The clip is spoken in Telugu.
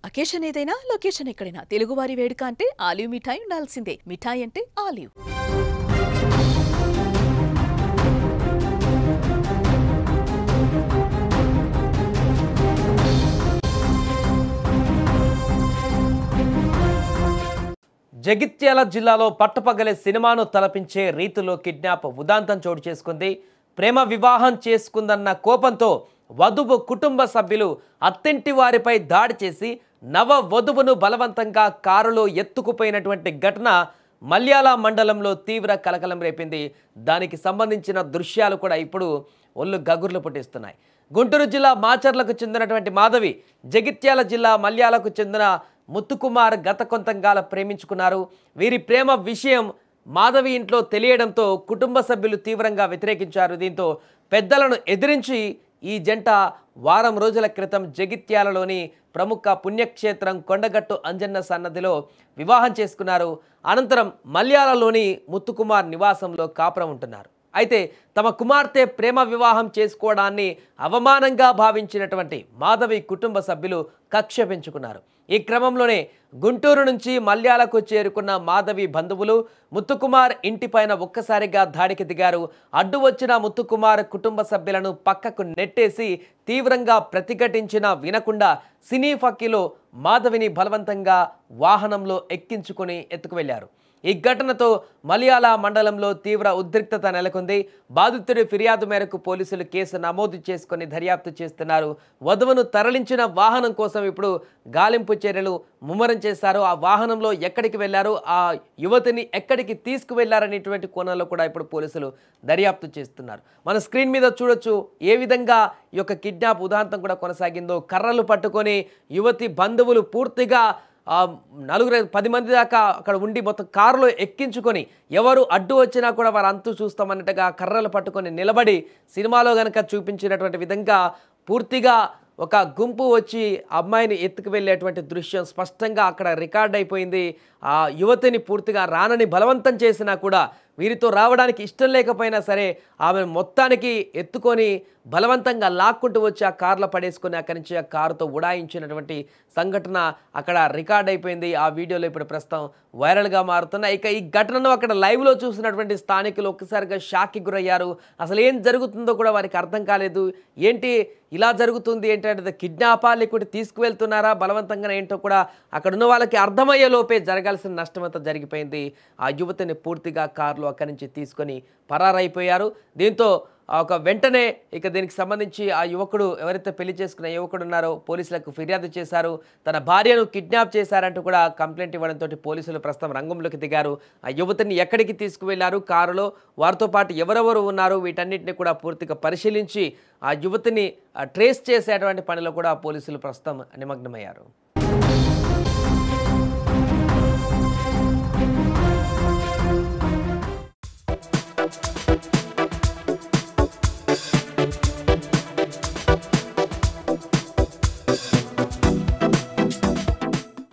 అకేషన్ ఏదైనా లొకేషన్ ఎక్కడైనా తెలుగువారి వేడుక అంటే ఆలివ్ మిఠాయి ఉండాల్సిందే. మిఠాయి అంటే ఆలివ్. జగిత్యాల జిల్లాలో పట్టపగలే సినిమాను తలపించే రీతిలో కిడ్నాప్ ఉదాంతం చోటు చేసుకుంది. ప్రేమ వివాహం చేసుకుందన్న కోపంతో వధువు కుటుంబ సభ్యులు అత్తింటి వారిపై దాడి చేసి నవ వధువును బలవంతంగా కారులో ఎత్తుకుపోయినటువంటి ఘటన మల్యాల మండలంలో తీవ్ర కలకలం రేపింది. దానికి సంబంధించిన దృశ్యాలు కూడా ఇప్పుడు ఒళ్ళు గగుర్లు పుట్టిస్తున్నాయి. గుంటూరు జిల్లా మాచర్లకు చెందినటువంటి మాధవి జగిత్యాల జిల్లా మల్యాలకు చెందిన ముత్తుకుమార్ గత కొంతకాల ప్రేమించుకున్నారు. వీరి ప్రేమ విషయం మాధవి ఇంట్లో తెలియడంతో కుటుంబ సభ్యులు తీవ్రంగా వ్యతిరేకించారు. దీంతో పెద్దలను ఎదిరించి ఈ జంట వారం రోజుల క్రితం జగిత్యాలలోని ప్రముఖ పుణ్యక్షేత్రం కొండగట్టు అంజన్న సన్నధిలో వివాహం చేసుకున్నారు. అనంతరం మల్యాలలోని ముత్తుకుమార్ నివాసంలో కాపురం ఉంటున్నారు. అయితే తమ కుమార్తె ప్రేమ వివాహం చేసుకోవడాన్ని అవమానంగా భావించినటువంటి మాధవి కుటుంబ సభ్యులు కక్ష పెంచుకున్నారు. ఈ క్రమంలోనే గుంటూరు నుంచి మల్యాలకు చేరుకున్న మాధవి బంధువులు ముత్తుకుమార్ ఇంటిపైన ఒక్కసారిగా దాడికి దిగారు. అడ్డు వచ్చిన ముత్తుకుమార్ కుటుంబ సభ్యులను పక్కకు నెట్టేసి తీవ్రంగా ప్రతిఘటించినా వినకుండా సినీ ఫక్కీలో మాధవిని బలవంతంగా వాహనంలో ఎక్కించుకొని ఎత్తుకువెళ్లారు. ఈ ఘటనతో మల్యాల మండలంలో తీవ్ర ఉద్రిక్తత నెలకొంది. బాధితుడి ఫిర్యాదు మేరకు పోలీసులు కేసు నమోదు చేసుకుని దర్యాప్తు చేస్తున్నారు. వధువును తరలించిన వాహనం కోసం ఇప్పుడు గాలింపు చర్యలు ముమ్మరం చేశారు. ఆ వాహనంలో ఎక్కడికి వెళ్లారు, ఆ యువతిని ఎక్కడికి తీసుకువెళ్లారనేటువంటి కోణంలో కూడా ఇప్పుడు పోలీసులు దర్యాప్తు చేస్తున్నారు. మన స్క్రీన్ మీద చూడొచ్చు ఏ విధంగా ఈ యొక్క కిడ్నాప్ ఉదాంతం కూడా కొనసాగిందో. కర్రలు పట్టుకొని యువతి బంధువులు పూర్తిగా 10 మంది దాకా అక్కడ ఉండి మొత్తం కారులో ఎక్కించుకొని ఎవరు అడ్డు వచ్చినా కూడా వారు అంతు చూస్తామన్నట్టుగా కర్రలు పట్టుకొని నిలబడి సినిమాలో కనుక చూపించినటువంటి విధంగా పూర్తిగా ఒక గుంపు వచ్చి అమ్మాయిని ఎత్తుకు వెళ్ళేటువంటి దృశ్యం స్పష్టంగా అక్కడ రికార్డ్ అయిపోయింది. ఆ యువతిని పూర్తిగా రానని బలవంతం చేసినా కూడా వీరితో రావడానికి ఇష్టం లేకపోయినా సరే ఆమె మొత్తానికి ఎత్తుకొని బలవంతంగా లాక్కుంటూ వచ్చి ఆ కారులో పడేసుకొని అక్కడి నుంచి ఆ కారుతో ఉడాయించినటువంటి సంఘటన అక్కడ రికార్డ్ అయిపోయింది. ఆ వీడియోలో ఇప్పుడు ప్రస్తుతం వైరల్గా మారుతున్నాయి. ఇక ఈ ఘటనను అక్కడ లైవ్లో చూసినటువంటి స్థానికులు ఒక్కసారిగా షాక్కి గురయ్యారు. అసలు ఏం జరుగుతుందో కూడా వారికి అర్థం కాలేదు. ఏంటి ఇలా జరుగుతుంది ఏంటంటే కిడ్నాపా లేకుంటే తీసుకువెళ్తున్నారా బలవంతంగా ఏంటో కూడా అక్కడ ఉన్న వాళ్ళకి అర్థమయ్యే లోపే జరగాల్సిన నష్టమంతా జరిగిపోయింది. ఆ యువతిని పూర్తిగా కారులో అక్కడి నుంచి తీసుకొని పరారైపోయారు. దీంతో ఒక వెంటనే ఇక దీనికి సంబంధించి ఆ యువకుడు ఎవరైతే పెళ్లి చేసుకున్న యువకుడు ఉన్నారో పోలీసులకు ఫిర్యాదు చేశారు. తన భార్యను కిడ్నాప్ చేశారంటూ కూడా కంప్లైంట్ ఇవ్వడంతో పోలీసులు ప్రస్తుతం రంగంలోకి దిగారు. ఆ యువతిని ఎక్కడికి తీసుకువెళ్లారు, కారులో వారితో పాటు ఎవరెవరు ఉన్నారు వీటన్నిటిని కూడా పూర్తిగా పరిశీలించి ఆ యువతిని ట్రేస్ చేసేటువంటి పనిలో కూడా పోలీసులు ప్రస్తుతం నిమగ్నమయ్యారు.